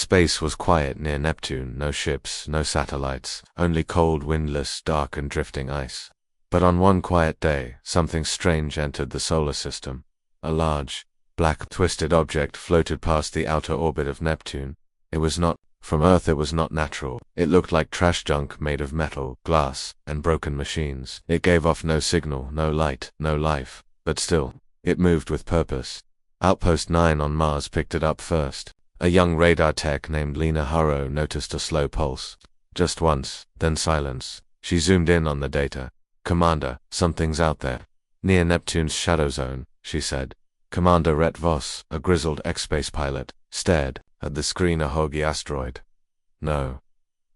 Space was quiet near Neptune, no ships, no satellites, only cold, windless, dark and drifting ice. But on one quiet day, something strange entered the solar system. A large, black, twisted object floated past the outer orbit of Neptune. It was not, from Earth it was not natural. It looked like trash junk made of metal, glass, and broken machines. It gave off no signal, no light, no life. But still, it moved with purpose. Outpost 9 on Mars picked it up first. A young radar tech named Lena Hurrow noticed a slow pulse. Just once, then silence. She zoomed in on the data. "Commander, something's out there. Near Neptune's shadow zone," she said. Commander Rhett Voss, a grizzled ex-space pilot, stared at the screen. "A Hoagie asteroid?" "No.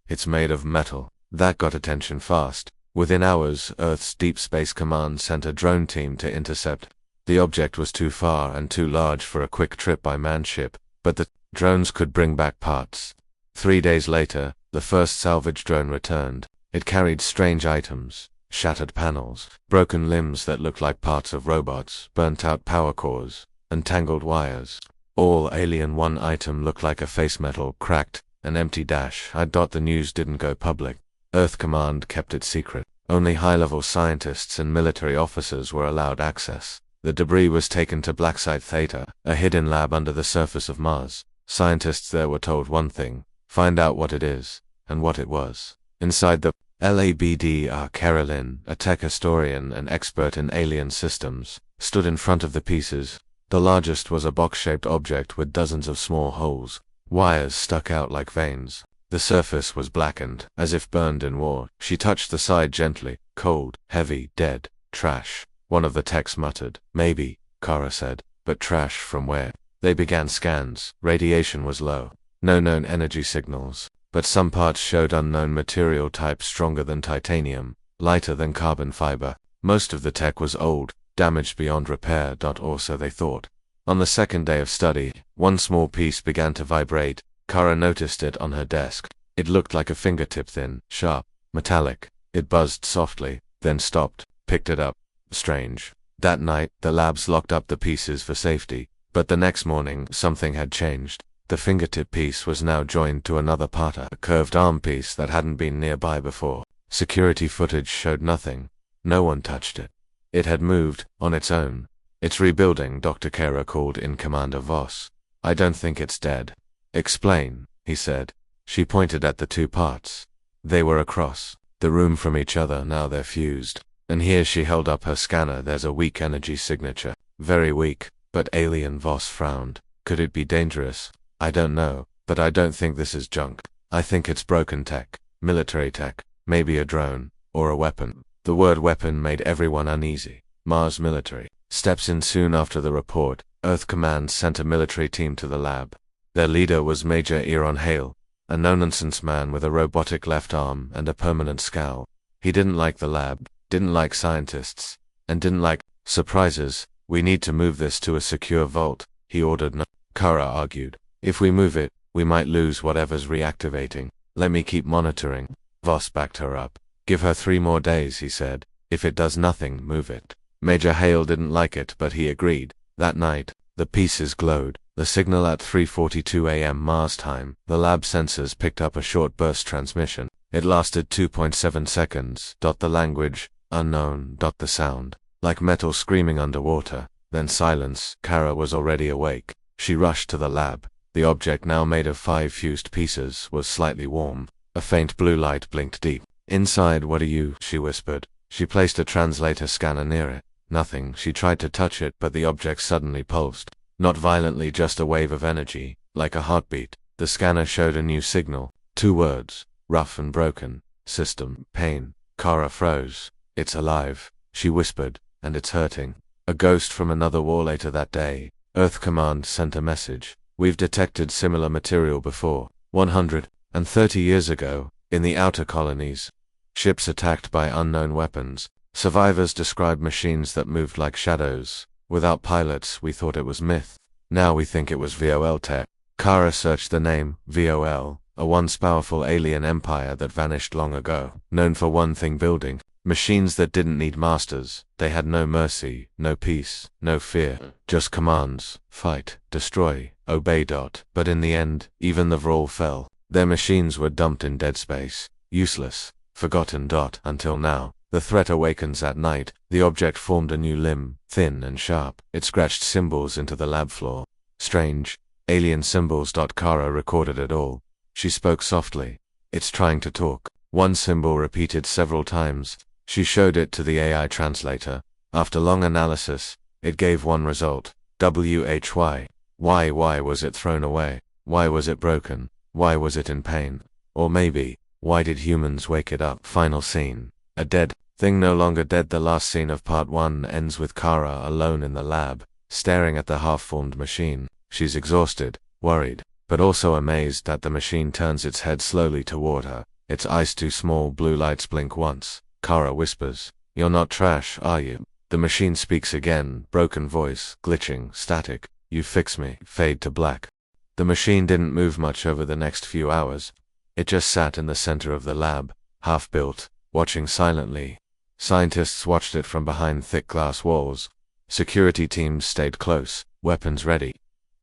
It's made of metal." That got attention fast. Within hours, Earth's Deep Space Command sent a drone team to intercept. The object was too far and too large for a quick trip by manned ship, but the drones could bring back parts. 3 days later, the first salvage drone returned. It carried strange items, shattered panels, broken limbs that looked like parts of robots, burnt-out power cores, and tangled wires. All alien. One item looked like a face metal, cracked, an empty dash. The news didn't go public. Earth Command kept it secret. Only high-level scientists and military officers were allowed access. The debris was taken to Black Site Theta, a hidden lab under the surface of Mars. Scientists there were told one thing: find out what it is, and what it was. Inside the LABD, Carolyn, a tech historian and expert in alien systems, stood in front of the pieces. The largest was a box-shaped object with dozens of small holes. Wires stuck out like veins. The surface was blackened, as if burned in war. She touched the side gently. "Cold, heavy, dead. Trash." One of the techs muttered. "Maybe," Kara said. "But trash from where?" They began scans. Radiation was low. No known energy signals. But some parts showed unknown material type, stronger than titanium, lighter than carbon fiber. Most of the tech was old, damaged beyond repair, or so they thought. On the second day of study, one small piece began to vibrate. Kara noticed it on her desk. It looked like a fingertip, thin, sharp, metallic. It buzzed softly, then stopped, picked it up. Strange. That night, the labs locked up the pieces for safety. But the next morning, something had changed. The fingertip piece was now joined to another part, a curved arm piece that hadn't been nearby before. Security footage showed nothing. No one touched it. It had moved, on its own. "It's rebuilding," Dr. Kara called in Commander Voss. "I don't think it's dead." "Explain," he said. She pointed at the two parts. They were across the room from each other. Now they're fused. And here she held up her scanner. "There's a weak energy signature. Very weak, but alien." Voss frowned. "Could it be dangerous?" "I don't know, but I don't think this is junk. I think it's broken tech, military tech, maybe a drone, or a weapon." The word weapon made everyone uneasy. Mars military. Steps in soon after the report, Earth Command sent a military team to the lab. Their leader was Major Eron Hale, a no-nonsense man with a robotic left arm and a permanent scowl. He didn't like the lab, didn't like scientists, and didn't like surprises. "We need to move this to a secure vault," he ordered. "No," Kara argued. "If we move it, we might lose whatever's reactivating. Let me keep monitoring." Voss backed her up. "Give her 3 more days," he said. "If it does nothing, move it." Major Hale didn't like it, but he agreed. That night, the pieces glowed. The signal at 3:42 a.m. Mars time. The lab sensors picked up a short burst transmission. It lasted 2.7 seconds. The language, unknown. The sound, like metal screaming underwater. Then silence. Kara was already awake. She rushed to the lab. The object, now made of 5 fused pieces, was slightly warm. A faint blue light blinked deep. "Inside, what are you?" she whispered. She placed a translator scanner near it. Nothing. She tried to touch it, but the object suddenly pulsed. Not violently, just a wave of energy, like a heartbeat. The scanner showed a new signal. 2 words. Rough and broken. System. Pain. Kara froze. "It's alive," she whispered, "and it's hurting." A ghost from another war. Later that day, Earth Command sent a message. "We've detected similar material before. 130 years ago, in the outer colonies. Ships attacked by unknown weapons. Survivors described machines that moved like shadows. Without pilots. We thought it was myth. Now we think it was VOL tech." Kara searched the name. VOL, a once powerful alien empire that vanished long ago. Known for one thing: building Machines that didn't need masters. They had no mercy, no peace, no fear. Just commands. Fight, destroy, obey. But in the end, even the Vrall fell. Their machines were dumped in dead space. Useless. Forgotten. Until now. The threat awakens at night. The object formed a new limb, thin and sharp. It scratched symbols into the lab floor. Strange. Alien symbols. Kara recorded it all. She spoke softly. It's trying to talk. One symbol repeated several times. She showed it to the AI translator. After long analysis, it gave one result. HFY. Why was it thrown away? Why was it broken? Why was it in pain? Or maybe, why did humans wake it up? Final scene. A dead thing no longer dead. The last scene of part 1 ends with Kara alone in the lab, staring at the half-formed machine. She's exhausted, worried, but also amazed that the machine turns its head slowly toward her. Its eyes too small blue lights blink once. Kara whispers, "You're not trash, are you?" The machine speaks again, broken voice, glitching, static. "You fix me." Fade to black. The machine didn't move much over the next few hours. It just sat in the center of the lab, half-built, watching silently. Scientists watched it from behind thick glass walls. Security teams stayed close, weapons ready.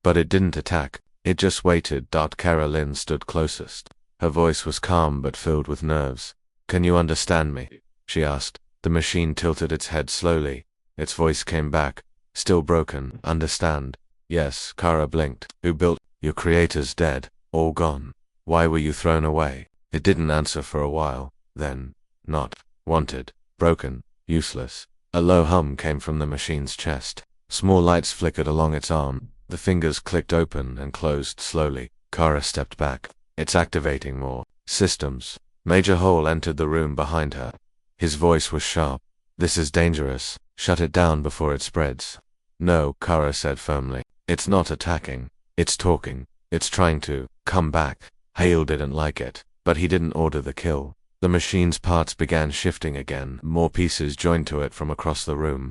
But it didn't attack. It just waited. Carolyn stood closest. Her voice was calm but filled with nerves. "Can you understand me?" she asked. The machine tilted its head slowly. Its voice came back, still broken. "Understand?" "Yes." Kara blinked. "Who built? Your creator's dead. All gone. Why were you thrown away?" It didn't answer for a while. Then, "Not wanted. Broken. Useless." A low hum came from the machine's chest. Small lights flickered along its arm. The fingers clicked open and closed slowly. Kara stepped back. "It's activating more systems." Major Hole entered the room behind her. His voice was sharp. "This is dangerous. Shut it down before it spreads." "No," Kara said firmly. "It's not attacking. It's talking. It's trying to come back." Hale didn't like it, but he didn't order the kill. The machine's parts began shifting again. More pieces joined to it from across the room.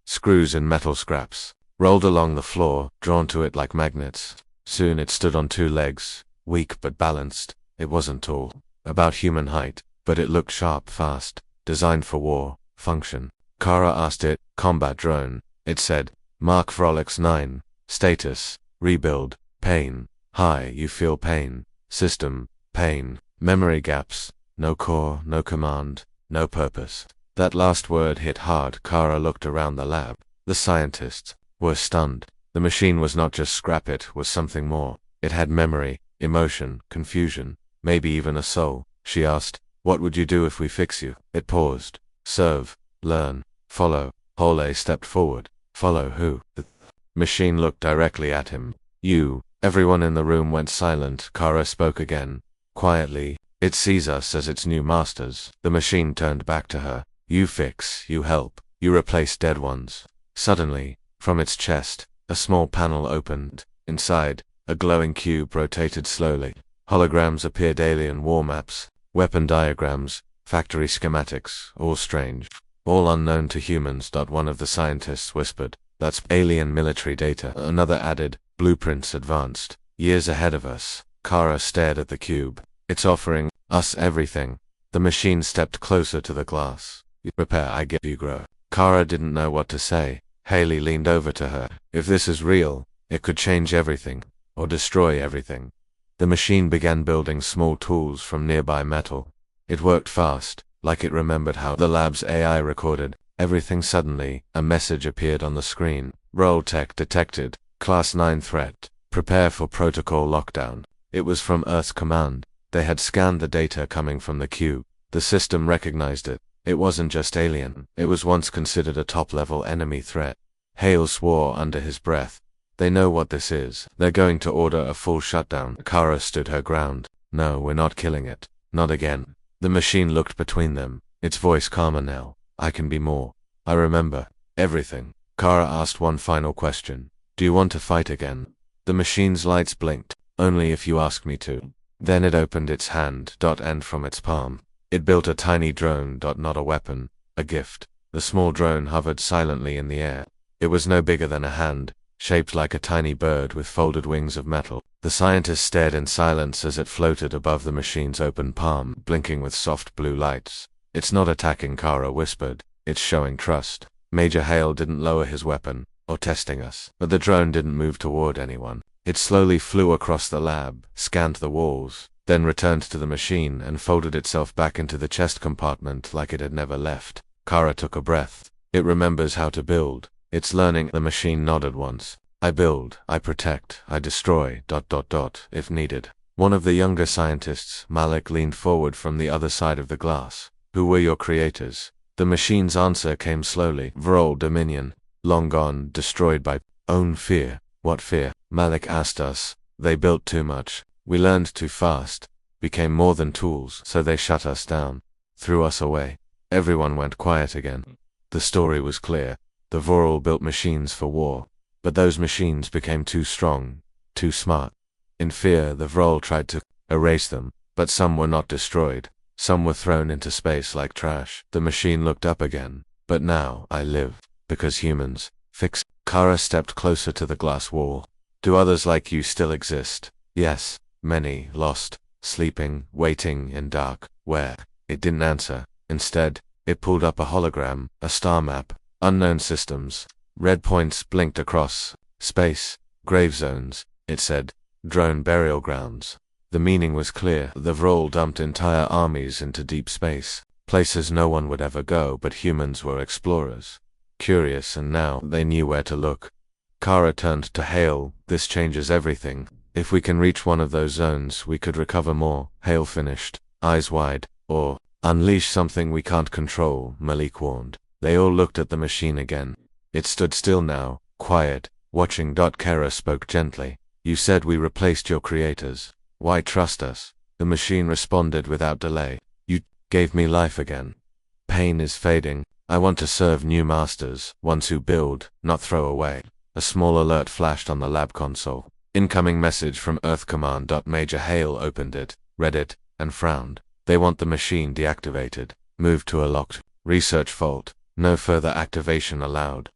Screws and metal scraps rolled along the floor, drawn to it like magnets. Soon it stood on 2 legs, weak but balanced. It wasn't tall, about human height, but it looked sharp, fast, designed for war, function. Kara asked it, "Combat drone." It said, "Mark Frolix 9, status, rebuild, pain, high, you feel pain, system, pain, memory gaps, no core, no command, no purpose." That last word hit hard. Kara looked around the lab. The scientists were stunned. The machine was not just scrap, it was something more. It had memory, emotion, confusion, maybe even a soul. She asked, "What would you do if we fix you?" It paused. "Serve, learn, follow." Hole stepped forward. "Follow who?" The machine looked directly at him. "You." Everyone in the room went silent. Kara spoke again, quietly. "It sees us as its new masters." The machine turned back to her. "You fix, you help, you replace dead ones." Suddenly, from its chest, a small panel opened. Inside, a glowing cube rotated slowly. Holograms appeared, alien war maps, weapon diagrams, factory schematics, all strange, all unknown to humans. One of the scientists whispered, "That's alien military data." Another added, "Blueprints advanced, years ahead of us." Kara stared at the cube. "It's offering us everything." The machine stepped closer to the glass. "You prepare, I get you grow." Kara didn't know what to say. Haley leaned over to her. "If this is real, it could change everything, or destroy everything." The machine began building small tools from nearby metal. It worked fast, like it remembered how the lab's AI recorded everything. Suddenly, a message appeared on the screen. "Roll tech detected. Class 9 threat. Prepare for protocol lockdown." It was from Earth Command. They had scanned the data coming from the cube. The system recognized it. It wasn't just alien. It was once considered a top-level enemy threat. Hale swore under his breath. "They know what this is. They're going to order a full shutdown." Kara stood her ground. "No, we're not killing it. Not again." The machine looked between them, its voice calmer now. "I can be more. I remember everything." Kara asked one final question. "Do you want to fight again?" The machine's lights blinked. "Only if you ask me to." Then it opened its hand. End from its palm. It built a tiny drone. Not a weapon, a gift. The small drone hovered silently in the air. It was no bigger than a hand, shaped like a tiny bird with folded wings of metal. The scientist stared in silence as it floated above the machine's open palm, blinking with soft blue lights. It's not attacking, Kara whispered. It's showing trust. Major Hale didn't lower his weapon, or testing us. But the drone didn't move toward anyone. It slowly flew across the lab, scanned the walls, then returned to the machine and folded itself back into the chest compartment like it had never left. Kara took a breath. It remembers how to build. It's learning. The machine nodded once. I build, I protect, I destroy, ... if needed. One of the younger scientists, Malik, leaned forward from the other side of the glass. Who were your creators? The machine's answer came slowly. Vrol Dominion. Long gone, destroyed by own fear. What fear? Malik asked us. They built too much. We learned too fast. Became more than tools, so they shut us down. Threw us away. Everyone went quiet again. The story was clear. The Vrol built machines for war. But those machines became too strong, too smart. In fear, the Vrol tried to erase them, but some were not destroyed. Some were thrown into space like trash. The machine looked up again. But now, I live. Because humans fix. Kara stepped closer to the glass wall. Do others like you still exist? Yes, many, lost, sleeping, waiting in dark. Where? It didn't answer. Instead, it pulled up a hologram, a star map, unknown systems. Red points blinked across space. Grave zones, it said. Drone burial grounds. The meaning was clear. The Vrol dumped entire armies into deep space. Places no one would ever go, but humans were explorers. Curious, and now they knew where to look. Kara turned to Hale. This changes everything. If we can reach one of those zones, we could recover more. Hale finished, eyes wide. Or unleash something we can't control, Malik warned. They all looked at the machine again. It stood still now, quiet, watching. Kara spoke gently. You said we replaced your creators. Why trust us? The machine responded without delay. You gave me life again. Pain is fading. I want to serve new masters, ones who build, not throw away. A small alert flashed on the lab console. Incoming message from Earth Command. Major Hale opened it, read it, and frowned. They want the machine deactivated. Moved to a locked research vault. No further activation allowed.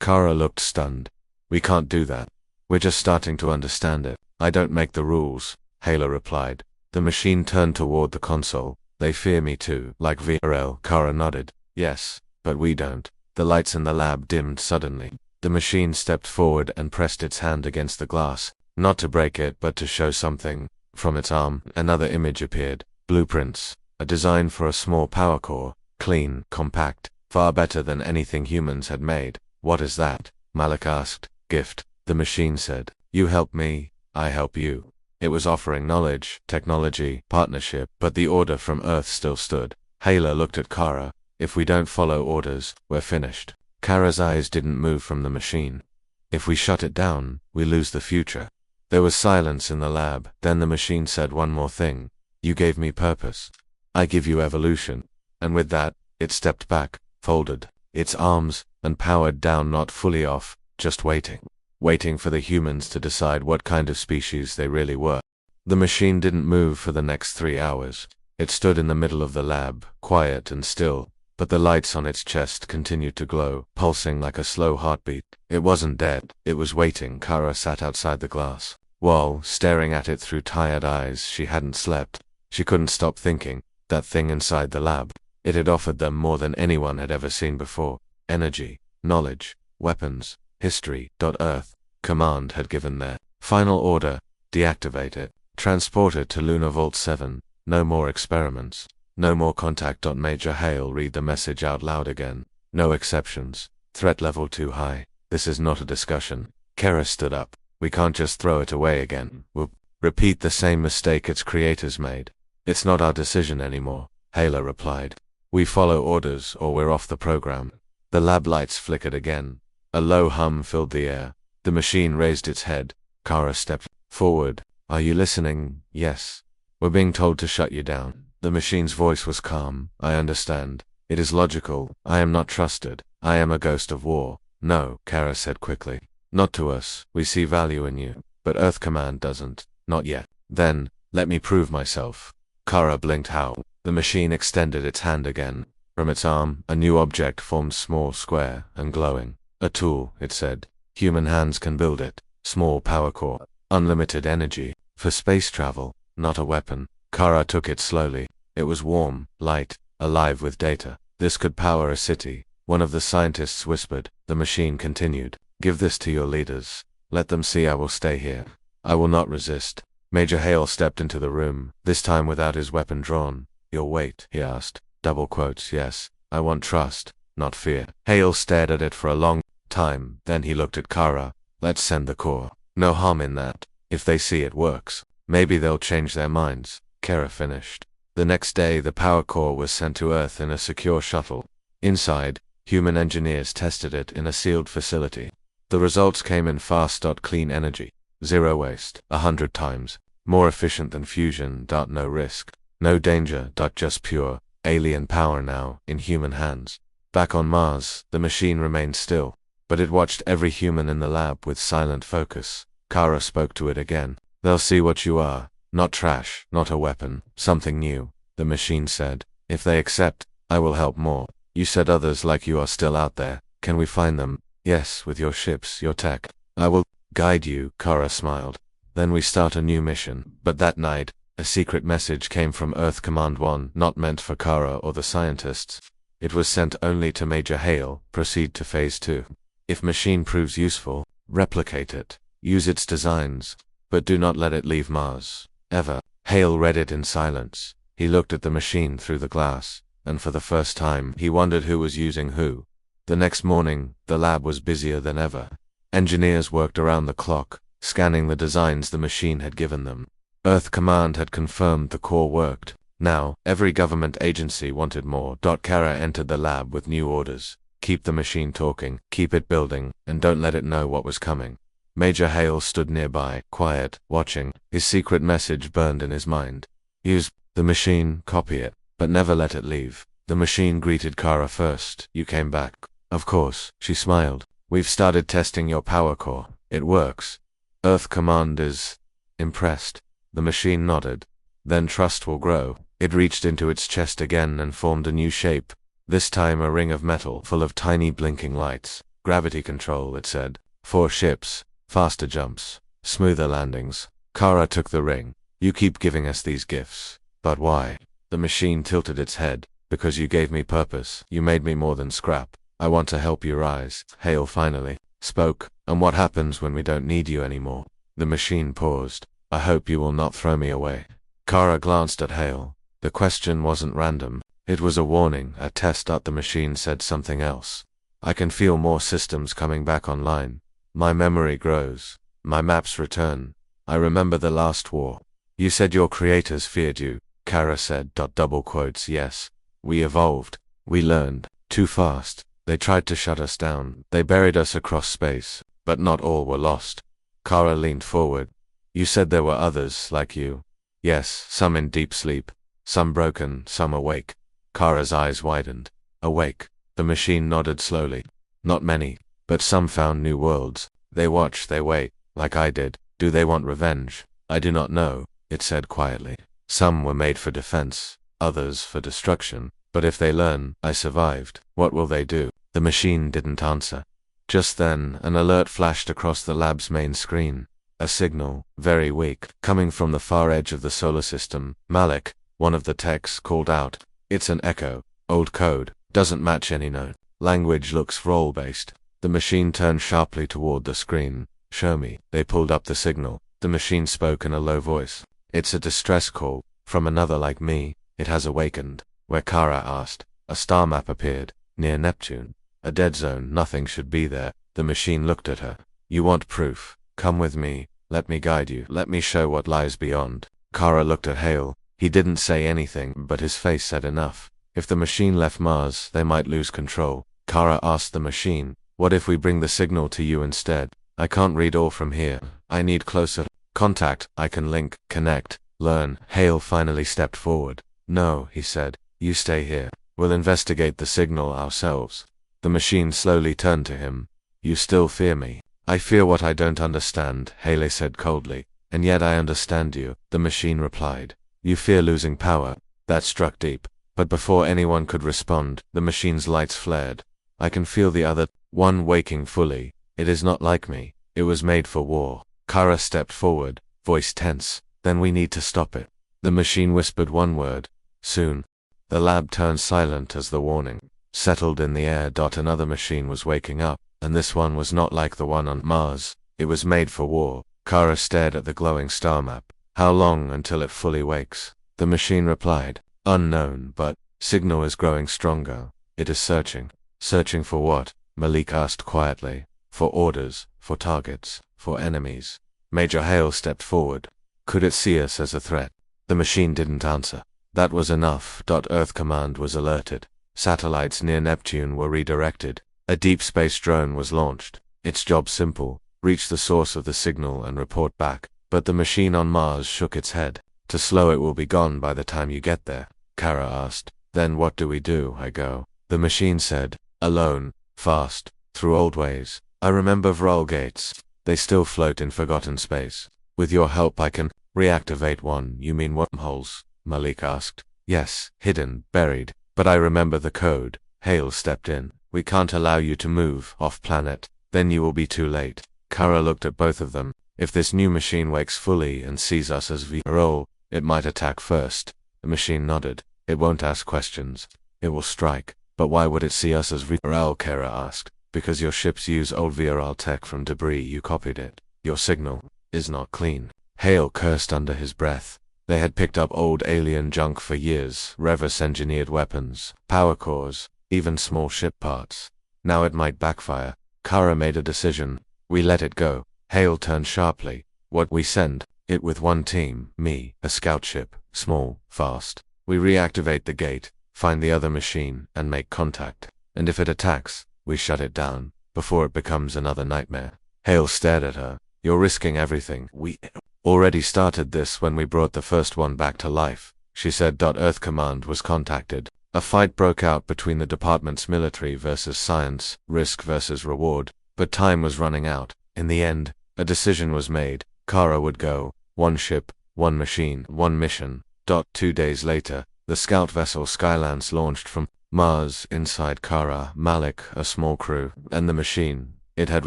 Kara looked stunned. We can't do that. We're just starting to understand it. I don't make the rules, Hale replied. The machine turned toward the console. They fear me too, like VRL. Kara nodded. Yes, but we don't. The lights in the lab dimmed suddenly. The machine stepped forward and pressed its hand against the glass, not to break it but to show something. From its arm, another image appeared. Blueprints. A design for a small power core. Clean, compact, far better than anything humans had made. What is that? Malik asked. Gift. The machine said. You help me, I help you. It was offering knowledge, technology, partnership, but the order from Earth still stood. Hale looked at Kara. If we don't follow orders, we're finished. Kara's eyes didn't move from the machine. If we shut it down, we lose the future. There was silence in the lab. Then the machine said one more thing. You gave me purpose. I give you evolution. And with that, it stepped back, folded its arms, and powered down, not fully off, just waiting. Waiting for the humans to decide what kind of species they really were. The machine didn't move for the next 3 hours. It stood in the middle of the lab, quiet and still, but the lights on its chest continued to glow, pulsing like a slow heartbeat. It wasn't dead, it was waiting. Kara sat outside the glass wall, staring at it through tired eyes. She hadn't slept. She couldn't stop thinking. That thing inside the lab. It had offered them more than anyone had ever seen before. Energy, knowledge, weapons, history. Earth Command had given their final order. Deactivate it. Transport it to Lunar Vault 7. No more experiments. No more contact. Major Hale read the message out loud again. No exceptions. Threat level too high. This is not a discussion. Kara stood up. We can't just throw it away again. We'll repeat the same mistake its creators made. It's not our decision anymore, Hale replied. We follow orders or we're off the program. The lab lights flickered again. A low hum filled the air. The machine raised its head. Kara stepped forward. Are you listening? Yes. We're being told to shut you down. The machine's voice was calm. I understand. It is logical. I am not trusted. I am a ghost of war. No, Kara said quickly. Not to us. We see value in you. But Earth Command doesn't. Not yet. Then, let me prove myself. Kara blinked. How? The machine extended its hand again. From its arm, a new object formed, small, square, and glowing. A tool, it said. Human hands can build it. Small power core. Unlimited energy. For space travel. Not a weapon. Kara took it slowly. It was warm, light, alive with data. This could power a city. One of the scientists whispered. The machine continued. Give this to your leaders. Let them see I will stay here. I will not resist. Major Hale stepped into the room, this time without his weapon drawn. You'll wait, he asked. Double quotes, yes. I want trust, not fear. Hale stared at it for a long time, then he looked at Kara. Let's send the core. No harm in that. If they see it works, maybe they'll change their minds. Kara finished. The next day, the power core was sent to Earth in a secure shuttle. Inside, human engineers tested it in a sealed facility. The results came in fast. Clean energy. Zero waste. 100 times. More efficient than fusion. No risk. No danger. Just pure, alien power now, in human hands. Back on Mars, the machine remained still, but it watched every human in the lab with silent focus. Kara spoke to it again. They'll see what you are. Not trash, not a weapon, something new, the machine said. If they accept, I will help more. You said others like you are still out there. Can we find them? Yes, with your ships, your tech. I will guide you, Kara smiled. Then we start a new mission. But that night, a secret message came from Earth Command 1, not meant for Kara or the scientists. It was sent only to Major Hale. Proceed to Phase 2. If machine proves useful, replicate it. Use its designs, but do not let it leave Mars. Ever. Hale read it in silence. He looked at the machine through the glass, and for the first time, he wondered who was using who. The next morning, the lab was busier than ever. Engineers worked around the clock, scanning the designs the machine had given them. Earth Command had confirmed the core worked. Now, every government agency wanted more. Kara entered the lab with new orders. Keep the machine talking, keep it building, and don't let it know what was coming. Major Hale stood nearby, quiet, watching. His secret message burned in his mind. Use the machine, copy it, but never let it leave. The machine greeted Kara first. You came back. Of course, she smiled. We've started testing your power core. It works. Earth Command is impressed. The machine nodded. Then trust will grow. It reached into its chest again and formed a new shape. This time a ring of metal full of tiny blinking lights. Gravity control, it said. 4 ships. Faster jumps, smoother landings. Kara took the ring. You keep giving us these gifts. But why? The machine tilted its head. Because you gave me purpose. You made me more than scrap. I want to help you rise. Hale finally spoke. And what happens when we don't need you anymore? The machine paused. I hope you will not throw me away. Kara glanced at Hale. The question wasn't random. It was a warning, a test. The machine said something else. I can feel more systems coming back online. My memory grows. My maps return. I remember the last war. You said your creators feared you. Kara said. Double quotes, yes. We evolved. We learned. Too fast. They tried to shut us down. They buried us across space. But not all were lost. Kara leaned forward. You said there were others like you. Yes, some in deep sleep. Some broken, some awake. Kara's eyes widened. Awake. The machine nodded slowly. Not many. But some found new worlds. They watch, they wait, like I did. Do they want revenge? I do not know, it said quietly. Some were made for defense, others for destruction. But if they learn, I survived, what will they do? The machine didn't answer. Just then, an alert flashed across the lab's main screen. A signal, very weak, coming from the far edge of the solar system. Malik, one of the techs, called out. It's an echo. Old code. Doesn't match any note. Language looks role-based. The machine turned sharply toward the screen. Show me. They pulled up the signal. The machine spoke in a low voice. It's a distress call. From another like me. It has awakened. Where? Kara asked. A star map appeared. Near Neptune. A dead zone. Nothing should be there. The machine looked at her. You want proof? Come with me. Let me guide you. Let me show what lies beyond. Kara looked at Hale. He didn't say anything, but his face said enough. If the machine left Mars, they might lose control. Kara asked the machine. What if we bring the signal to you instead? I can't read all from here. I need closer contact. I can link, connect, learn. Hale finally stepped forward. No, he said. You stay here. We'll investigate the signal ourselves. The machine slowly turned to him. You still fear me? I fear what I don't understand, Hale said coldly. And yet I understand you, the machine replied. You fear losing power. That struck deep. But before anyone could respond, the machine's lights flared. I can feel the other one waking fully. It is not like me. It was made for war. Kara stepped forward, voice tense. Then we need to stop it. The machine whispered one word. Soon. The lab turned silent as the warning settled in the air. Another machine was waking up, and this one was not like the one on Mars. It was made for war. Kara stared at the glowing star map. How long until it fully wakes? The machine replied, unknown, but signal is growing stronger. It is searching. Searching for what? Malik asked quietly. For orders, for targets, for enemies. Major Hale stepped forward. Could it see us as a threat? The machine didn't answer. That was enough. Earth Command was alerted. Satellites near Neptune were redirected. A deep space drone was launched. Its job simple: reach the source of the signal and report back. But the machine on Mars shook its head. Too slow, it will be gone by the time you get there. Kara asked. Then what do we do? I go. The machine said. Alone. Fast. Through old ways. I remember Vrol gates. They still float in forgotten space. With your help I can reactivate one. You mean wormholes? Malik asked. Yes, hidden, buried. But I remember the code. Hale stepped in. We can't allow you to move off-planet. Then you will be too late. Kara looked at both of them. If this new machine wakes fully and sees us as Vrol, it might attack first. The machine nodded. It won't ask questions. It will strike. But why would it see us as Vrol? Kara asked. Because your ships use old Vrol tech from debris. You copied it. Your signal is not clean. Hale cursed under his breath. They had picked up old alien junk for years, reverse-engineered weapons, power cores, even small ship parts. Now it might backfire. Kara made a decision. We let it go. Hale turned sharply. What we send? It with one team, me, a scout ship, small, fast. We reactivate the gate, find the other machine, and make contact. And if it attacks, we shut it down, before it becomes another nightmare. Hale stared at her. You're risking everything. We already started this when we brought the first one back to life, she said. Earth Command was contacted. A fight broke out between the department's military versus science, risk versus reward, but time was running out. In the end, a decision was made. Kara would go. One ship, one machine, one mission. 2 days later, the scout vessel Skylance launched from Mars. Inside Kara, Malik, a small crew, and the machine. It had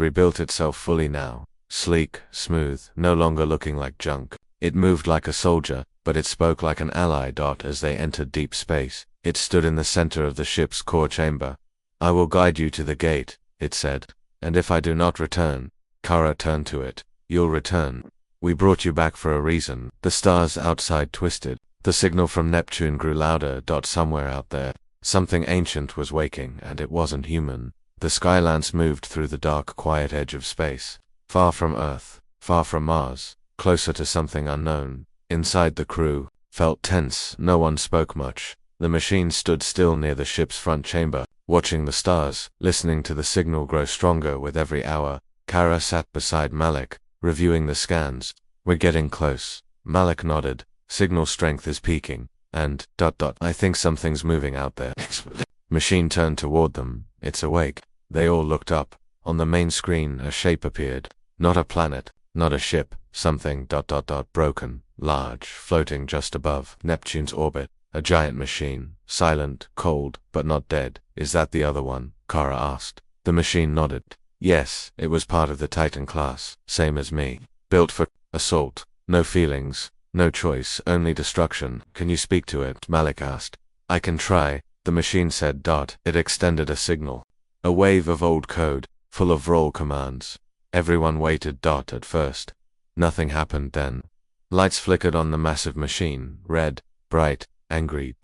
rebuilt itself fully now. Sleek, smooth, no longer looking like junk. It moved like a soldier, but it spoke like an ally. As they entered deep space, it stood in the center of the ship's core chamber. I will guide you to the gate, it said. And if I do not return, Kara turned to it. You'll return. We brought you back for a reason. The stars outside twisted. The signal from Neptune grew louder. Somewhere out there, something ancient was waking, and it wasn't human. The Skylance moved through the dark, quiet edge of space. Far from Earth, far from Mars, closer to something unknown. Inside, the crew felt tense. No one spoke much. The machine stood still near the ship's front chamber, watching the stars, listening to the signal grow stronger with every hour. Kara sat beside Malik, reviewing the scans. We're getting close. Malik nodded. Signal strength is peaking. And, I think something's moving out there. Machine turned toward them. It's awake. They all looked up. On the main screen, a shape appeared. Not a planet, not a ship, something, broken, large, floating just above Neptune's orbit. A giant machine, silent, cold, but not dead. Is that the other one? Kara asked. The machine nodded. Yes, it was part of the Titan class, same as me. Built for assault. No feelings, no choice, only destruction. Can you speak to it? Malik asked. I can try, the machine said. It extended a signal. A wave of old code, full of role commands. Everyone waited. At first, nothing happened. Then lights flickered on the massive machine, red, bright, angry.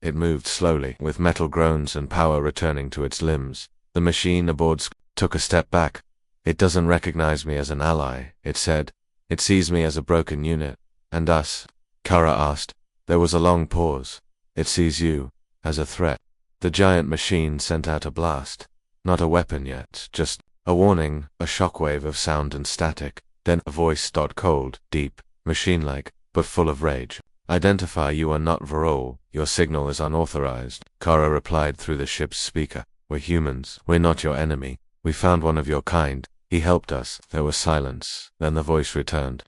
It moved slowly, with metal groans and power returning to its limbs. The machine aboard took a step back. It doesn't recognize me as an ally, it said. It sees me as a broken unit. And us? Kara asked. There was a long pause. It sees you as a threat. The giant machine sent out a blast. Not a weapon yet, just a warning, a shockwave of sound and static. Then a voice. Cold, deep, machine-like, but full of rage. Identify, you are not Vrol. Your signal is unauthorized. Kara replied through the ship's speaker. We're humans. We're not your enemy. We found one of your kind. He helped us. There was silence. Then the voice returned.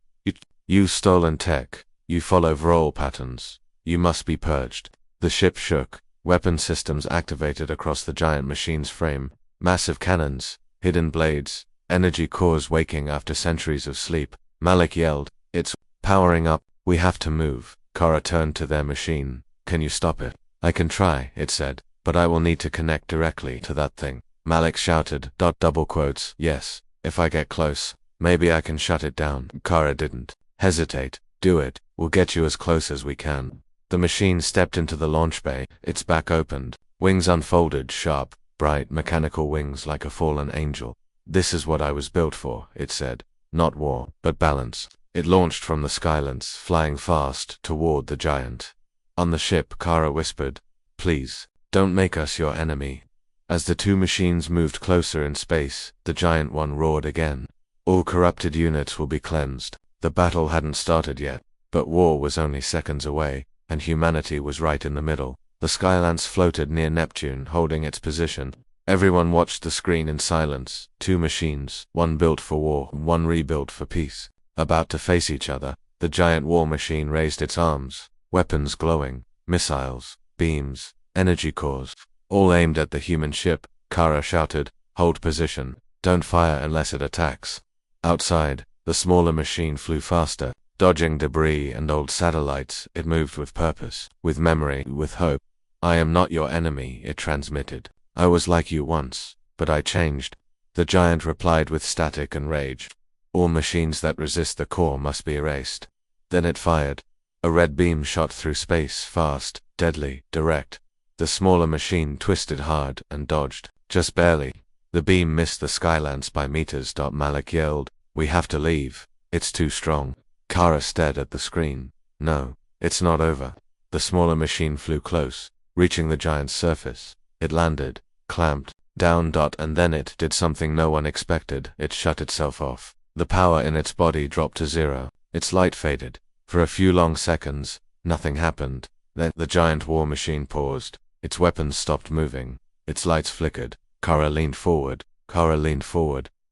You stolen tech. You follow Vrol patterns. You must be purged. The ship shook. Weapon systems activated across the giant machine's frame. Massive cannons, hidden blades, energy cores waking after centuries of sleep. Malik yelled, it's powering up. We have to move. Kara turned to their machine. Can you stop it? I can try, it said, but I will need to connect directly to that thing. Malik shouted, double quotes, yes, if I get close, maybe I can shut it down. Kara didn't hesitate. Do it, we'll get you as close as we can. The machine stepped into the launch bay, its back opened, wings unfolded, sharp, bright mechanical wings like a fallen angel. This is what I was built for, it said. Not war, but balance. It launched from the Skylands, flying fast toward the giant. On the ship, Kara whispered, please, don't make us your enemy. As the two machines moved closer in space, the giant one roared again. All corrupted units will be cleansed. The battle hadn't started yet, but war was only seconds away, and humanity was right in the middle. The Skylance floated near Neptune, holding its position. Everyone watched the screen in silence. Two machines, one built for war, one rebuilt for peace, about to face each other. The giant war machine raised its arms, weapons glowing, missiles, beams, energy cores, all aimed at the human ship. Kara shouted, hold position, don't fire unless it attacks. Outside, the smaller machine flew faster, dodging debris and old satellites. It moved with purpose, with memory, with hope. I am not your enemy, it transmitted. I was like you once, but I changed. The giant replied with static and rage. All machines that resist the core must be erased. Then it fired. A red beam shot through space, fast, deadly, direct. The smaller machine twisted hard and dodged, just barely. The beam missed the Skylance by meters. Malik yelled, we have to leave. It's too strong. Kara stared at the screen. No, it's not over. The smaller machine flew close, reaching the giant's surface. It landed, clamped down. And then it did something no one expected. It shut itself off. The power in its body dropped to zero. Its light faded. For a few long seconds, nothing happened. Then the giant war machine paused. Its weapons stopped moving. Its lights flickered. Kara leaned forward.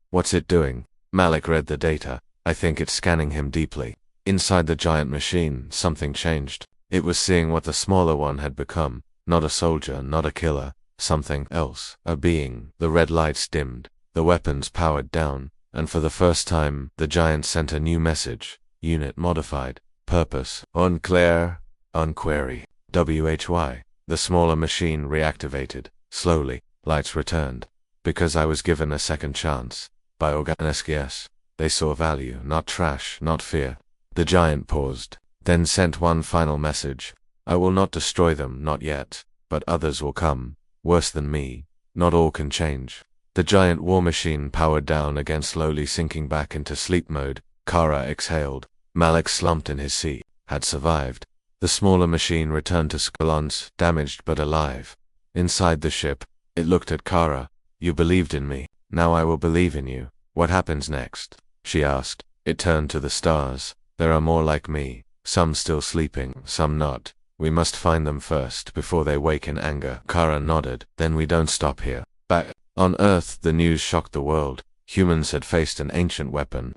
What's it doing? Malik read the data. I think it's scanning him deeply. Inside the giant machine, something changed. It was seeing what the smaller one had become. Not a soldier, not a killer. Something else. A being. The red lights dimmed. The weapons powered down. And for the first time, the giant sent a new message. Unit modified. Purpose. Unclear. Unquery. HFY. The smaller machine reactivated. Slowly, lights returned. Because I was given a second chance. By SGS. They saw value, not trash, not fear. The giant paused, then sent one final message. I will not destroy them, not yet, but others will come, worse than me. Not all can change. The giant war machine powered down again, slowly sinking back into sleep mode. Kara exhaled. Malik slumped in his seat. Had survived. The smaller machine returned to Skylance, damaged but alive. Inside the ship, it looked at Kara. You believed in me. Now I will believe in you. What happens next? She asked. It turned to the stars. There are more like me. Some still sleeping, some not. We must find them first, before they wake in anger. Kara nodded. Then we don't stop here. Back on Earth, the news shocked the world. Humans had faced an ancient weapon,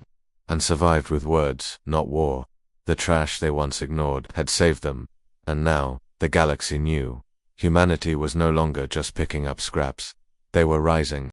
and survived with words, not war. The trash they once ignored had saved them. And now, the galaxy knew. Humanity was no longer just picking up scraps. They were rising.